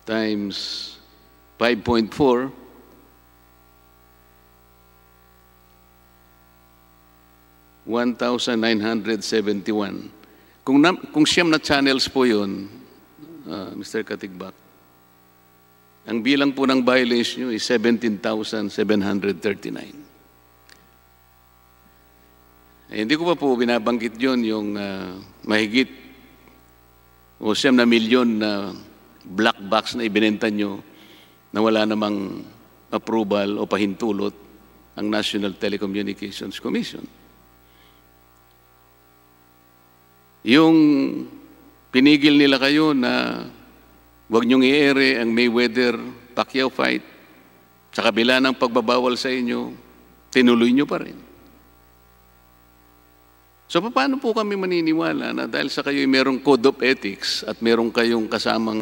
times 5.4, 1,971. Kung siyam na channels po yun, Mr. Katigbak, ang bilang po ng violation nyo is 17,739. Hindi ko pa po binabanggit yun yung mahigit o 9 milyon na black box na ibinenta nyo na wala namang approval o pahintulot ang National Telecommunications Commission. Yung pinigil nila kayo na huwag niyong i-ere ang Mayweather-Pacquiao fight, sa kabila ng pagbabawal sa inyo, tinuloy niyo pa rin. So paano po kami maniniwala na dahil sa kayo merong code of ethics at merong kayong kasamang